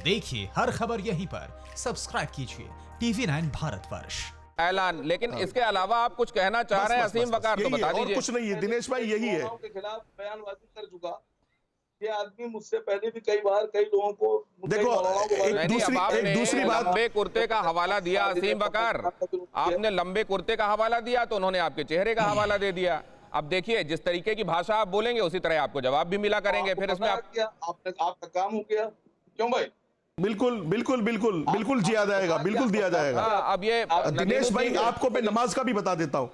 देखिए हर खबर यहीं पर, सब्सक्राइब कीजिए TV9 भारतवर्ष। ऐलान, लेकिन इसके अलावा आप कुछ कहना चाह रहे हैं असीम वकार, तो बता और दीजिए। कुछ नहीं है दिनेश भाई, यही है। के खिलाफ बयानबाजी कर चुका ये आदमी, मुझसे पहले भी कई बार कई लोगों को, देखो, नहीं, अब दूसरी बात, लंबे कुर्ते का हवाला दिया असीम वकार, आपने लंबे कुर्ते का हवाला दिया तो उन्होंने आपके चेहरे का हवाला दे दिया। अब देखिए, जिस तरीके की भाषा आप बोलेंगे उसी तरह आपको जवाब भी मिला करेंगे। फिर इसमें आपका काम हो गया क्यों भाई? बिल्कुल बिल्कुल बिल्कुल बिल्कुल दिया जाएगा, बिल्कुल दिया जाएगा। अब ये दिनेश भाई, आपको मैं नमाज का भी बता देता हूं।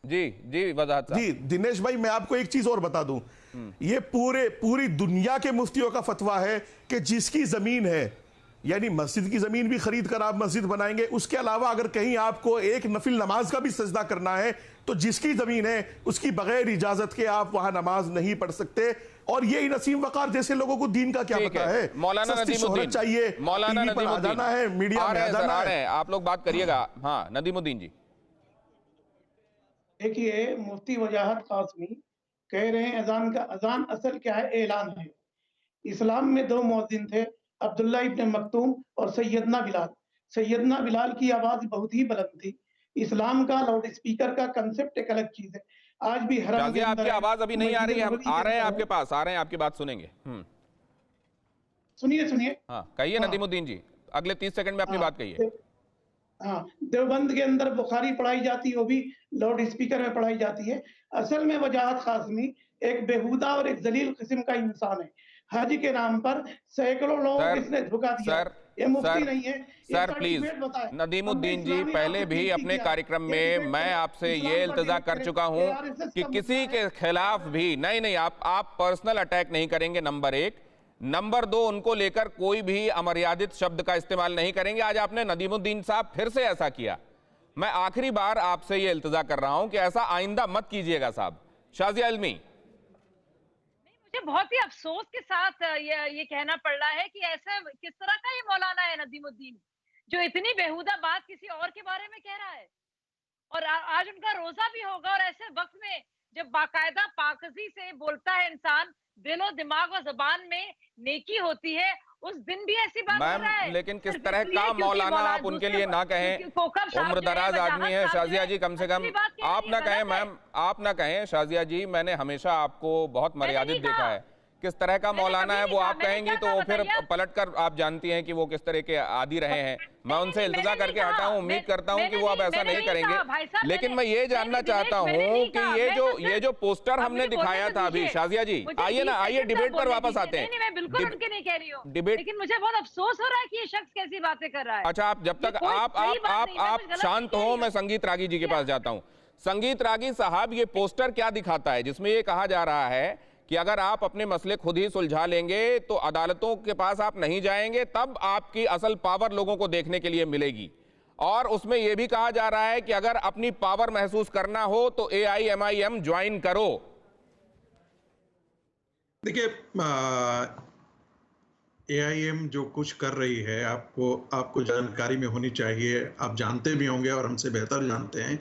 जी जी, वजाहत साहब। जी दिनेश भाई, मैं आपको एक चीज और बता दूं, ये पूरी दुनिया के मुफ्तियों का फतवा है कि जिसकी जमीन है, यानी मस्जिद की जमीन भी खरीद कर आप मस्जिद बनाएंगे, उसके अलावा अगर कहीं आपको एक नफिल नमाज का भी सजदा करना है तो जिसकी जमीन है उसकी बगैर इजाजत के आप वहां नमाज नहीं पढ़ सकते। और ये इन असीम वकार जैसे लोगों को दीन का क्या पता है? मौलाना नदीमुद्दीन चाहिए, मौलाना टीवी पर आ जाना है, मीडिया में आ जाना है। आप लोग बात करिएगा। हाँ, नदीमुद्दीन जी। देखिए, मुफ्ती वजाहत कासमी कह रहे हैं अजान असल क्या है? ऐलान है। इस्लाम में दो मौज़िन थे, अब्दुल्ला इब्न मक्तूम और सैयदना बिलाल। सैयदना बिलाल की आवाज बहुत ही बुलंद थी। इस्लाम का लाउड स्पीकर का कंसेप्ट एक अलग चीज है। आज भी हरम के अंदर आपकी आवाज अभी नहीं आ रही है, हम आ रहे हैं आपके पास, आ रहे हैं, आपकी बात सुनेंगे। सुनिए। हाँ कहिए नदीमुद्दीन जी, अगले 30 सेकंड में अपनी बात कहिए। हाँ, देवबंद के अंदर बुखारी पढ़ाई जाती है, वो भी लाउड स्पीकर में पढ़ाई जाती है। असल में वजाहत कासमी एक बेहुदा और एक जलील किस्म का इंसान है। हज के नाम पर सैकड़ों लोगों को इसने धोखा दिया। ये मुफ्ती नहीं है। सर प्लीज, नदीमुद्दीन जी, पहले भी अपने कार्यक्रम में मैं आपसे ये इल्तिजा कर चुका हूं कि किसी के खिलाफ भी नहीं, आप पर्सनल अटैक नहीं करेंगे, नंबर एक। नंबर दो, उनको लेकर कोई भी अमर्यादित शब्द का इस्तेमाल नहीं करेंगे। आज आपने नदीमुद्दीन साहब फिर से ऐसा किया। मैं आखिरी बार आपसे ये इल्तिजा कर रहा हूं कि ऐसा आइंदा मत कीजिएगा साहब। शाजिया इल्मी, मुझे बहुत ही अफसोस के साथ ये कहना पड़ रहा है कि ऐसा किस तरह का ये मौलाना है नदीमुद्दीन, जो इतनी बेहुदा बात किसी और के बारे में कह रहा है। और आज उनका रोजा भी होगा, और ऐसे वक्त में जब बाकायदा पाकज़ी से बोलता है इंसान, दिलो दिमाग और जुबान में नेकी होती है, उस दिन भी ऐसी बात हो रहा है। लेकिन किस तरह का मौलाना आप उनके लिए ना कहें, उम्र दराज आदमी है शाजिया जी, कम से कम आप ना कहें मैम, आप ना कहें शाजिया जी, मैंने हमेशा आपको बहुत मर्यादित देखा है। किस तरह का मौलाना है वो आप कहेंगी तो फिर पलटकर आप जानती हैं कि वो किस तरह के आदी रहे हैं। मैं उनसे इल्तिजा करके हटा हूं, उम्मीद करता हूं कि वो अब ऐसा नहीं करेंगे। लेकिन मैं ये जानना चाहता हूं कि ये जो पोस्टर हमने दिखाया था अभी, शाजिया जी आइए ना, आइए डिबेट पर वापस आते हैं। मैं बिल्कुल उनके नहीं कह रही हूँ डिबेट, लेकिन मुझे बहुत अफसोस हो रहा है कि ये शख्स कैसी बातें कर रहा है। अच्छा, आप जब तक आप शांत हो, मैं संगीत रागी जी के पास जाता हूं। संगीत रागी साहब, ये पोस्टर क्या दिखाता है जिसमें ये कहा जा रहा है कि अगर आप अपने मसले खुद ही सुलझा लेंगे तो अदालतों के पास आप नहीं जाएंगे, तब आपकी असल पावर लोगों को देखने के लिए मिलेगी। और उसमें यह भी कहा जा रहा है कि अगर अपनी पावर महसूस करना हो तो AIMIM ज्वाइन करो। देखिए, AIM जो कुछ कर रही है, आपको जानकारी में होनी चाहिए, आप जानते भी होंगे और हमसे बेहतर जानते हैं,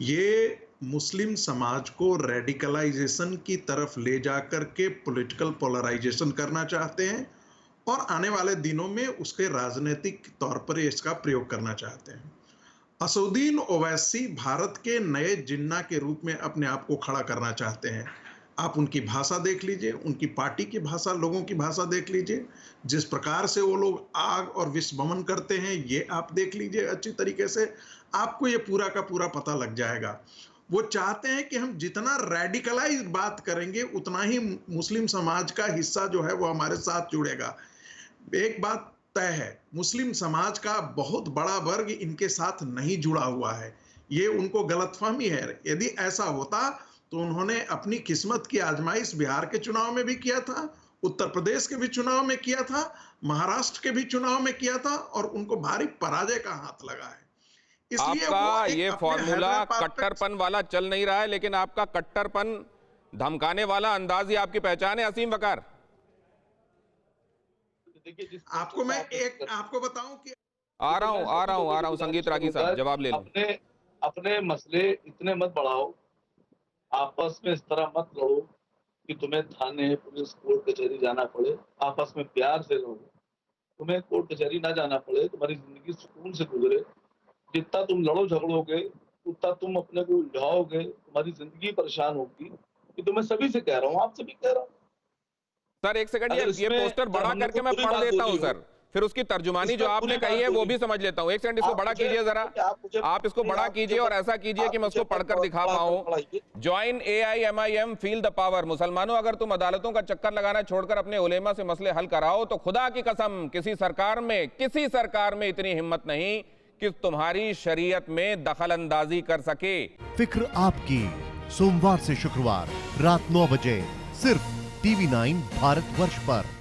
ये मुस्लिम समाज को रेडिकलाइजेशन की तरफ ले जाकर के पॉलिटिकल पोलराइजेशन करना चाहते हैं और आने वाले दिनों में उसके राजनीतिक तौर पर इसका प्रयोग करना चाहते हैं। असदुद्दीन ओवैसी भारत के नए जिन्ना के रूप में अपने आप को खड़ा करना चाहते हैं। आप उनकी भाषा देख लीजिए, उनकी पार्टी की भाषा, लोगों की भाषा देख लीजिए, जिस प्रकार से वो लोग आग और विस्फोमन करते हैं, ये आप देख लीजिए अच्छी तरीके से, आपको ये पूरा का पूरा पता लग जाएगा। वो चाहते हैं कि हम जितना रेडिकलाइज बात करेंगे उतना ही मुस्लिम समाज का हिस्सा जो है वो हमारे साथ जुड़ेगा। एक बात तय है, मुस्लिम समाज का बहुत बड़ा वर्ग इनके साथ नहीं जुड़ा हुआ है, ये उनको गलतफहमी है। यदि ऐसा होता तो उन्होंने अपनी किस्मत की आजमाइश बिहार के चुनाव में भी किया था, उत्तर प्रदेश के भी चुनाव में किया था, महाराष्ट्र के भी चुनाव में किया था, और उनको भारी पराजय का हाथ लगा है। आपका ये फॉर्मूला कट्टरपन वाला चल नहीं रहा है, लेकिन आपका कट्टरपन धमकाने वाला अंदाज ही आपकी पहचान है असीम वकार। आपको मैं आपको बताऊं कि आ रहा हूं संगीत रागी साहब, जवाब ले लो। अपने मसले इतने मत बढ़ाओ, आपस में इस तरह मत लड़ो कि तुम्हें थाने, पुलिस, कोर्ट कचहरी जाना पड़े, आपस में प्यार से रहो, तुम्हें कोर्ट कचहरी ना जाना पड़े, तुम्हारी जिंदगी सुकून से गुजरे। जितना तुम लड़ो झगड़ोगे उतना तुम अपने को उलझाओगे, तुम्हारी जिंदगी परेशान होगी। कि तुम्हें सभी से कह रहा हूँ, आपसे भी कह रहा हूँ। सर एक सेकंड, अगर ये इसमें पोस्टर बड़ा हमने करके कोई मैं बुरी पढ़ बात देता हूँ बोली हो, सर, फिर उसकी तर्जुमानी जो इसमें आपने बुरी कही बात है वो बोली भी समझ लेता हूँ। एक सेकंड, इसको आप बड़ा मुझे- कीजिए जरा, आप इसको बड़ा कीजिए और ऐसा कीजिए कि मैं उसको पढ़कर दिखा पाऊं। Join AIMIM, feel the power. मुसलमानों, अगर तुम अदालतों का चक्कर लगाना छोड़कर अपने उलेमा से मसले हल कराओ तो खुदा की कसम किसी सरकार में इतनी हिम्मत नहीं कि तुम्हारी शरीयत में दखल अंदाजी कर सके। फिक्र आपकी, सोमवार से शुक्रवार रात 9 बजे सिर्फ TV9 भारतवर्ष पर।